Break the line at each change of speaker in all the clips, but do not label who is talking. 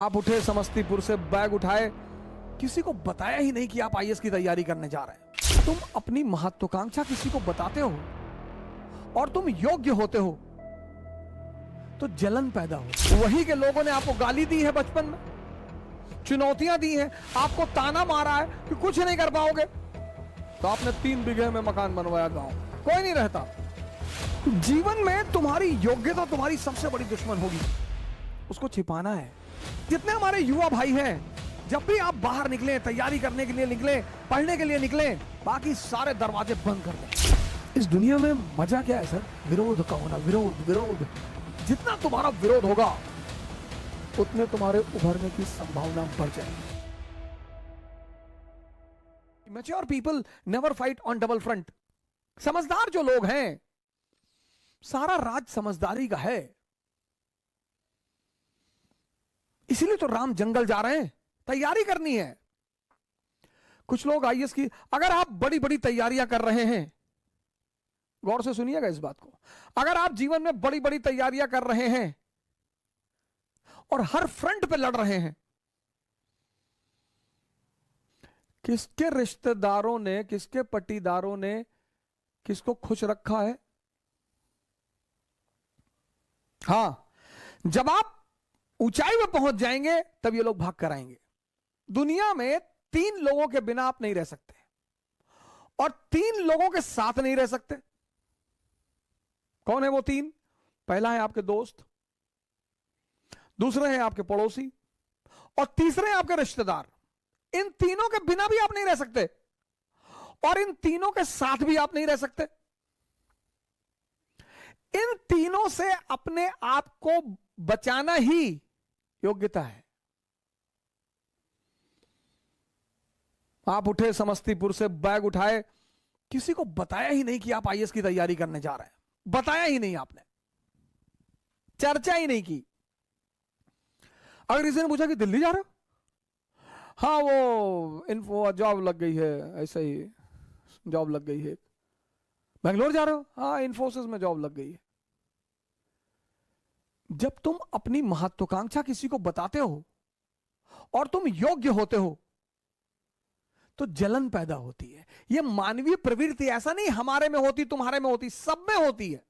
आप उठे समस्तीपुर से, बैग उठाए, किसी को बताया ही नहीं कि आप आईएएस की तैयारी करने जा रहे हैं। तुम अपनी महत्वाकांक्षा किसी को बताते हो और तुम योग्य होते हो तो जलन पैदा हो। वही के लोगों ने आपको गाली दी है, बचपन में चुनौतियां दी हैं, आपको ताना मारा है कि कुछ नहीं कर पाओगे, तो आपने 3 बीघे में मकान बनवाया गांव में। कोई नहीं रहता। जीवन में तुम्हारी योग्यता तुम्हारी सबसे बड़ी दुश्मन होगी, उसको छिपाना है। जितने हमारे युवा भाई हैं, जब भी आप बाहर निकले, तैयारी करने के लिए निकले, पढ़ने के लिए निकले, बाकी सारे दरवाजे बंद कर दें। इस दुनिया में मजा क्या है सर? विरोध का होना। विरोध विरोध, जितना तुम्हारा विरोध होगा उतने तुम्हारे उभरने की संभावना बढ़ जाएगी। Mature people never fight on double front. समझदार जो लोग हैं, सारा राज समझदारी का है। इसीलिए तो राम जंगल जा रहे हैं, तैयारी करनी है। कुछ लोग आईएएस की, अगर आप बड़ी बड़ी तैयारियां कर रहे हैं, गौर से सुनिएगा इस बात को, अगर आप जीवन में बड़ी बड़ी तैयारियां कर रहे हैं और हर फ्रंट पे लड़ रहे हैं, किसके रिश्तेदारों ने, किसके पट्टीदारों ने किसको खुश रखा है? हां, जब आप ऊंचाई में पहुंच जाएंगे तब ये लोग भाग कर आएंगे। दुनिया में 3 लोगों के बिना आप नहीं रह सकते और 3 लोगों के साथ नहीं रह सकते। कौन है वो 3? पहला है आपके दोस्त, दूसरे हैं आपके पड़ोसी और तीसरे हैं आपके रिश्तेदार। इन तीनों के बिना भी आप नहीं रह सकते और इन तीनों के साथ भी आप नहीं रह सकते। इन तीनों से अपने आप को बचाना ही योग्यता है। आप उठे समस्तीपुर से, बैग उठाए, किसी को बताया ही नहीं कि आप आईएएस की तैयारी करने जा रहे हैं। बताया ही नहीं, आपने चर्चा ही नहीं की। अगर किसी ने पूछा कि दिल्ली जा रहे हो, हाँ वो इन्फो जॉब लग गई है, ऐसा ही जॉब लग गई है। बेंगलोर जा रहे हो, हाँ इन्फोसिस में जॉब लग गई है। जब तुम अपनी महत्वाकांक्षा किसी को बताते हो और तुम योग्य होते हो तो जलन पैदा होती है। यह मानवीय प्रवृत्ति, ऐसा नहीं हमारे में होती, तुम्हारे में होती, सब में होती है।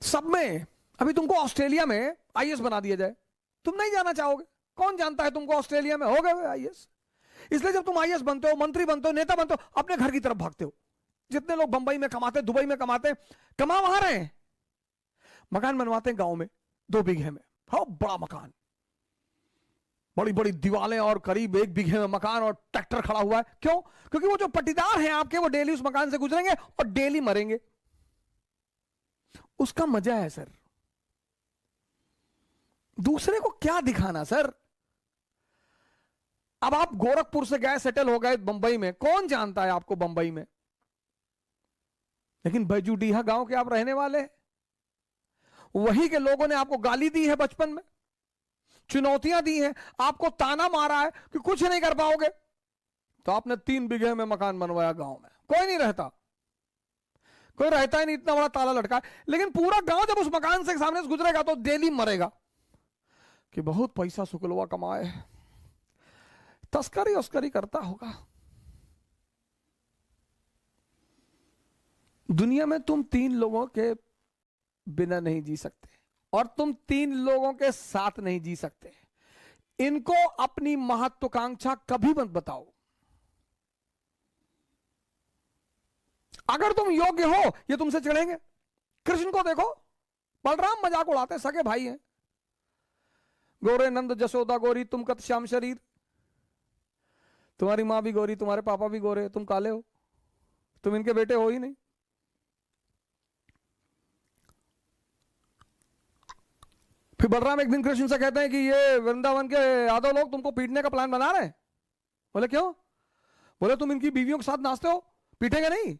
सब में। अभी तुमको ऑस्ट्रेलिया में आईएएस बना दिया जाए, तुम नहीं जाना चाहोगे। कौन जानता है तुमको ऑस्ट्रेलिया में हो गए आईएएस। इसलिए जब तुम आईएएस बनते हो, मंत्री बनते हो, नेता बनते हो, अपने घर की तरफ भागते हो। जितने लोग बंबई में कमाते, दुबई में कमाते, कमा वहां रहे हैं, मकान बनवाते हैं गांव में 2 बीघे में। हाँ, बड़ा मकान, बड़ी बड़ी दीवारें और करीब 1 बीघे में मकान और ट्रैक्टर खड़ा हुआ है। क्यों? क्योंकि वो जो पट्टीदार हैं आपके, वो डेली उस मकान से गुजरेंगे और डेली मरेंगे। उसका मजा है सर। दूसरे को क्या दिखाना सर? अब आप गोरखपुर से गए, सेटल हो गए बंबई में, कौन जानता है आपको बंबई में, लेकिन बैजूडीहा गांव के आप रहने वाले हैं। वही के लोगों ने आपको गाली दी है, बचपन में चुनौतियां दी हैं, आपको ताना मारा है कि कुछ नहीं कर पाओगे, तो आपने 3 बीघे में मकान बनवाया गांव में। कोई नहीं रहता, कोई रहता ही नहीं, इतना बड़ा ताला लटका है। लेकिन पूरा गांव जब उस मकान से सामने से गुजरेगा तो डेली मरेगा कि बहुत पैसा शुक्लवा कमाए, तस्करी उस्करी करता होगा। दुनिया में तुम 3 लोगों के बिना नहीं जी सकते और तुम 3 लोगों के साथ नहीं जी सकते। इनको अपनी महत्वाकांक्षा कभी मत बताओ। अगर तुम योग्य हो, ये तुमसे चिढ़ेंगे। कृष्ण को देखो, बलराम मजाक उड़ाते, सगे भाई हैं। गोरे नंद जसोदा गोरी, तुम कत श्याम शरीर। तुम्हारी मां भी गोरी, तुम्हारे पापा भी गोरे, तुम काले हो, तुम इनके बेटे हो ही नहीं। फिर बलराम एक दिन कृष्ण से कहते हैं कि ये वृंदावन के यादव लोग तुमको पीटने का प्लान बना रहे हैं। बोले क्यों? बोले तुम इनकी बीवियों के साथ नाचते हो, पीटेंगे नहीं?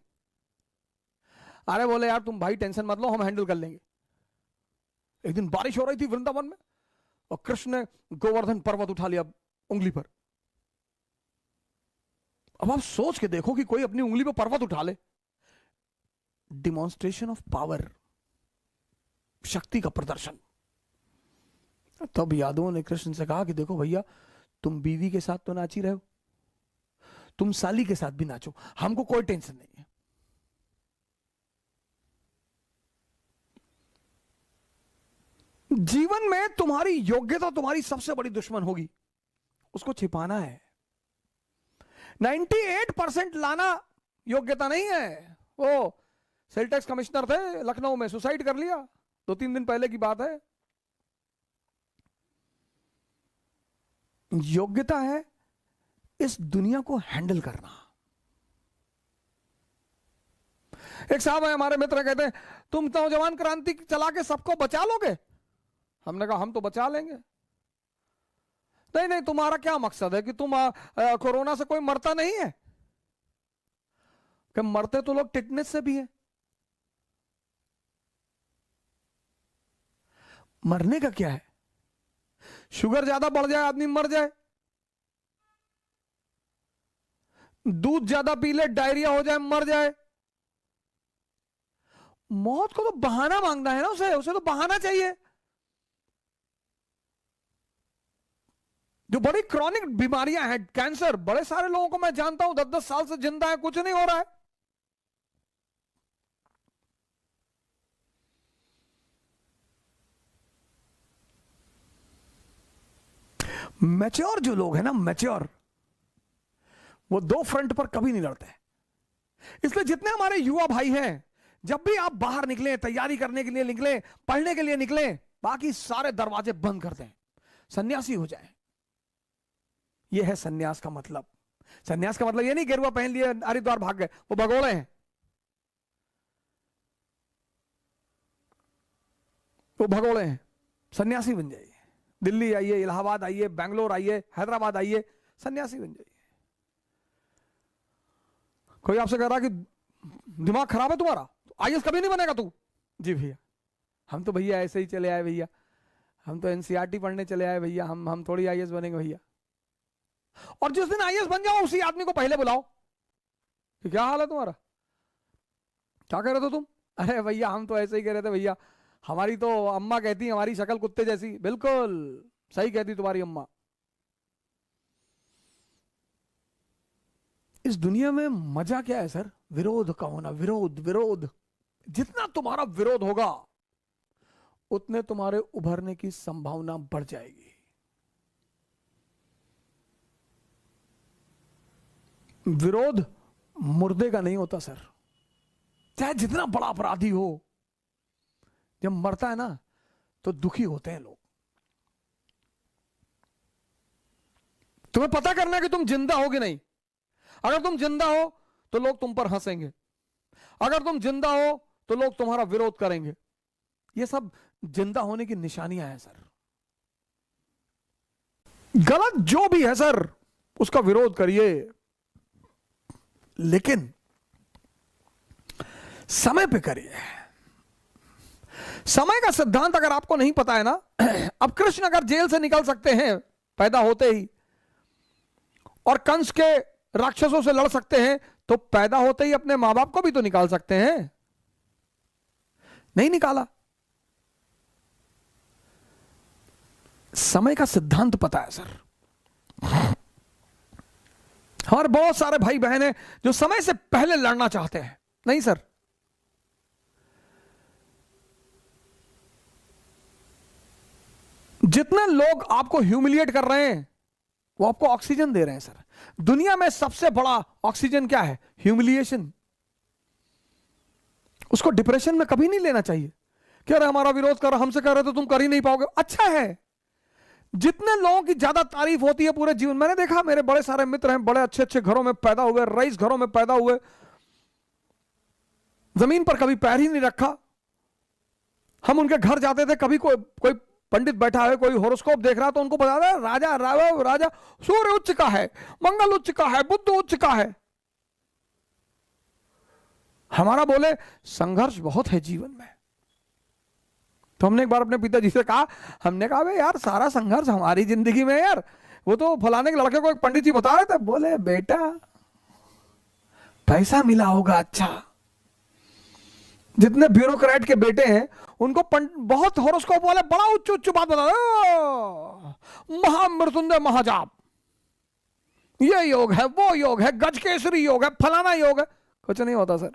अरे बोले यार तुम भाई टेंशन मत लो, हम हैंडल कर लेंगे। एक दिन बारिश हो रही थी वृंदावन में और कृष्ण ने गोवर्धन पर्वत उठा लिया उंगली पर। अब आप सोच के देखो कि कोई अपनी उंगली पर पर्वत उठा ले। Demonstration of power. शक्ति का प्रदर्शन। तब यादवों ने कृष्ण से कहा कि देखो भैया, तुम बीवी के साथ तो नाच ही रहे हो, तुम साली के साथ भी नाचो, हमको कोई टेंशन नहीं है। जीवन में तुम्हारी योग्यता तुम्हारी सबसे बड़ी दुश्मन होगी, उसको छिपाना है। 98% लाना योग्यता नहीं है। वो सेल टैक्स कमिश्नर थे लखनऊ में, सुसाइड कर लिया 2-3 दिन पहले की बात है। योग्यता है इस दुनिया को हैंडल करना। एक साहब है हमारे मित्र, कहते हैं तुम नौजवान क्रांति चला के सबको बचा लोगे। हमने कहा हम तो बचा लेंगे। नहीं नहीं, तुम्हारा क्या मकसद है कि तुम कोरोना से कोई मरता नहीं है? कि मरते तो लोग टिटनेस से भी हैं। मरने का क्या है? शुगर ज्यादा बढ़ जाए आदमी मर जाए, दूध ज्यादा पी ले डायरिया हो जाए मर जाए। मौत को तो बहाना मांगना है ना, उसे तो बहाना चाहिए। जो बड़ी क्रॉनिक बीमारियां हैं, कैंसर, बड़े सारे लोगों को मैं जानता हूं 10-10 साल से जिंदा है, कुछ नहीं हो रहा है। मैच्योर जो लोग हैं ना, मैच्योर, वो दो फ्रंट पर कभी नहीं लड़ते। इसलिए जितने हमारे युवा भाई हैं, जब भी आप बाहर निकले, तैयारी करने के लिए निकले, पढ़ने के लिए निकले, बाकी सारे दरवाजे बंद कर दें, सन्यासी हो जाए। यह है सन्यास का मतलब। सन्यास का मतलब यह नहीं गेरुआ पहन लिए हरिद्वार भाग गए, वो भगोड़े हैं, वो भगोड़े हैं। सन्यासी बन जाइए। दिल्ली आइए, इलाहाबाद आइए, बैंगलोर आइए, हैदराबाद आइए, सन्यासी बन जाइए। कोई आपसे कह रहा कि दिमाग खराब है तुम्हारा, आईएएस कभी नहीं बनेगा तू। जी भैया, हम तो भैया ऐसे ही चले आए भैया, हम तो एनसीईआरटी पढ़ने चले आए भैया, हम थोड़ी आईएएस बनेंगे भैया। और जिस दिन आईएएस बन जाओ उसी आदमी को पहले बुलाओ कि क्या हाल है तुम्हारा, क्या कह रहे थे तुम? अरे भैया हम तो ऐसे ही कह रहे थे भैया, हमारी तो अम्मा कहती हमारी शक्ल कुत्ते जैसी। बिल्कुल सही कहती तुम्हारी अम्मा। इस दुनिया में मजा क्या है सर? विरोध का होना। विरोध विरोध, जितना तुम्हारा विरोध होगा उतने तुम्हारे उभरने की संभावना बढ़ जाएगी। विरोध मुर्दे का नहीं होता सर, चाहे जितना बड़ा अपराधी हो, जब मरता है ना तो दुखी होते हैं लोग। तुम्हें पता करना है कि तुम जिंदा हो कि नहीं। अगर तुम जिंदा हो तो लोग तुम पर हंसेंगे, अगर तुम जिंदा हो तो लोग तुम्हारा विरोध करेंगे। ये सब जिंदा होने की निशानियां हैं सर। गलत जो भी है सर उसका विरोध करिए, लेकिन समय पे करिए। समय का सिद्धांत अगर आपको नहीं पता है ना, अब कृष्ण अगर जेल से निकल सकते हैं पैदा होते ही, और कंस के राक्षसों से लड़ सकते हैं, तो पैदा होते ही अपने मां बाप को भी तो निकाल सकते हैं। नहीं निकाला। समय का सिद्धांत पता है सर। हमारे बहुत सारे भाई बहन हैं जो समय से पहले लड़ना चाहते हैं। नहीं सर, जितने लोग आपको ह्यूमिलिएट कर रहे हैं वो आपको ऑक्सीजन दे रहे हैं सर। दुनिया में सबसे बड़ा ऑक्सीजन क्या है? ह्यूमिलिएशन। उसको डिप्रेशन में कभी नहीं लेना चाहिए कि अरे हमारा विरोध कर, हमसे कह रहे तो तुम कर ही नहीं पाओगे। अच्छा है, जितने लोगों की ज्यादा तारीफ होती है पूरे जीवन, मैंने देखा मेरे बड़े सारे मित्र हैं, बड़े अच्छे अच्छे घरों में पैदा हुए, रईस घरों में पैदा हुए, जमीन पर कभी पैर ही नहीं रखा। हम उनके घर जाते थे, कभी कोई पंडित बैठा है, कोई होरोस्कोप देख रहा तो उनको बता दे राजा राजा सूर्य उच्च का है, मंगल उच्च का है, बुध उच्च का है। हमारा बोले संघर्ष बहुत है जीवन में। तो हमने एक बार अपने पिताजी से कहा, हमने कहा भाई यार सारा संघर्ष हमारी जिंदगी में यार, वो तो फलाने के लड़के को एक पंडित जी बता रहे थे, बोले बेटा पैसा मिला होगा अच्छा, जितने ब्यूरोक्रेट के बेटे हैं उनको बहुत हॉरोस्कोप वाले बड़ा उच्च उच्च बात बता महामृत्युंजय महाजाप, ये योग है, वो योग है, गजकेसरी योग है, फलाना योग है। कुछ नहीं होता सर।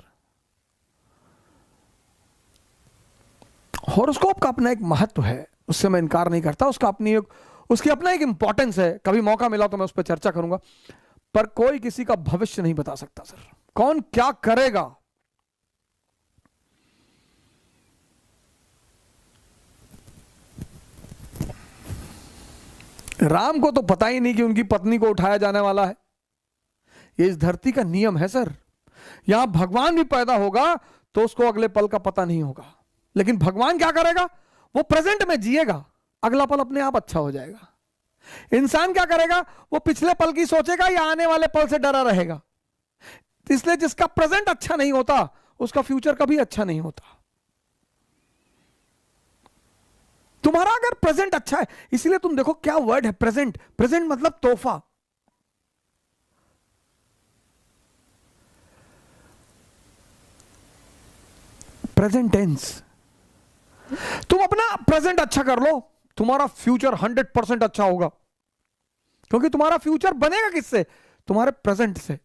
हॉरोस्कोप का अपना एक महत्व है, उससे मैं इनकार नहीं करता, उसकी अपना एक इंपॉर्टेंस है। कभी मौका मिला तो मैं उस पर चर्चा करूंगा, पर कोई किसी का भविष्य नहीं बता सकता सर, कौन क्या करेगा। राम को तो पता ही नहीं कि उनकी पत्नी को उठाया जाने वाला है। ये इस धरती का नियम है सर। यहां भगवान भी पैदा होगा तो उसको अगले पल का पता नहीं होगा, लेकिन भगवान क्या करेगा, वो प्रेजेंट में जिएगा, अगला पल अपने आप अच्छा हो जाएगा। इंसान क्या करेगा, वो पिछले पल की सोचेगा या आने वाले पल से डरा रहेगा। इसलिए जिसका प्रेजेंट अच्छा नहीं होता उसका फ्यूचर कभी अच्छा नहीं होता। तुम्हारा अगर प्रेजेंट अच्छा है, इसीलिए तुम देखो क्या वर्ड है प्रेजेंट। प्रेजेंट मतलब तोहफा। Present tense. तुम अपना प्रेजेंट अच्छा कर लो, तुम्हारा फ्यूचर 100% अच्छा होगा, क्योंकि तुम्हारा फ्यूचर बनेगा किससे, तुम्हारे प्रेजेंट से।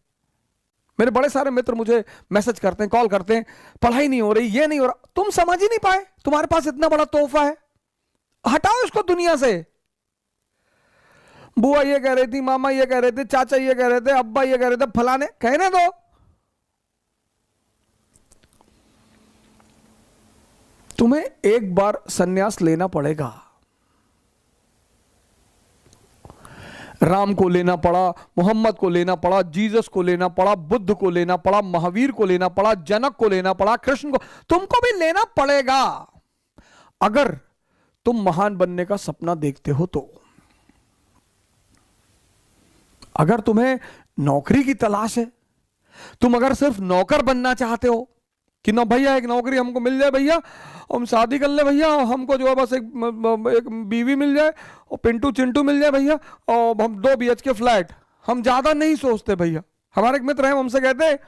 मेरे बड़े सारे मित्र मुझे मैसेज करते हैं, कॉल करते हैं, पढ़ाई नहीं हो रही, ये नहीं हो रहा। तुम समझ ही नहीं पाए, तुम्हारे पास इतना बड़ा तोहफा है, हटाओ इसको दुनिया से। बुआ ये कह रही थी, मामा ये कह रहे थे, चाचा ये कह रहे थे, अब्बा ये कह रहे थे, फलाने, कहने दो। तुम्हें एक बार सन्यास लेना पड़ेगा। राम को लेना पड़ा, मोहम्मद को लेना पड़ा, जीसस को लेना पड़ा, बुद्ध को लेना पड़ा, महावीर को लेना पड़ा, जनक को लेना पड़ा, कृष्ण को, तुमको भी लेना पड़ेगा अगर तुम महान बनने का सपना देखते हो तो। अगर तुम्हें नौकरी की तलाश है, तुम अगर सिर्फ नौकर बनना चाहते हो कि ना भैया एक नौकरी हमको मिल जाए भैया, हम शादी कर ले भैया, हमको जो है बस एक बीवी मिल जाए और पिंटू चिंटू मिल जाए भैया, और हम 2 BHK फ्लैट, हम ज्यादा नहीं सोचते भैया। हमारे एक मित्र हैं, हमसे कहते हैं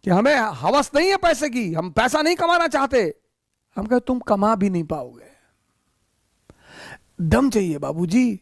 कि हमें हवस नहीं है पैसे की, हम पैसा नहीं कमाना चाहते। हम कहते तुम कमा भी नहीं पाओगे, दम चाहिए बाबूजी।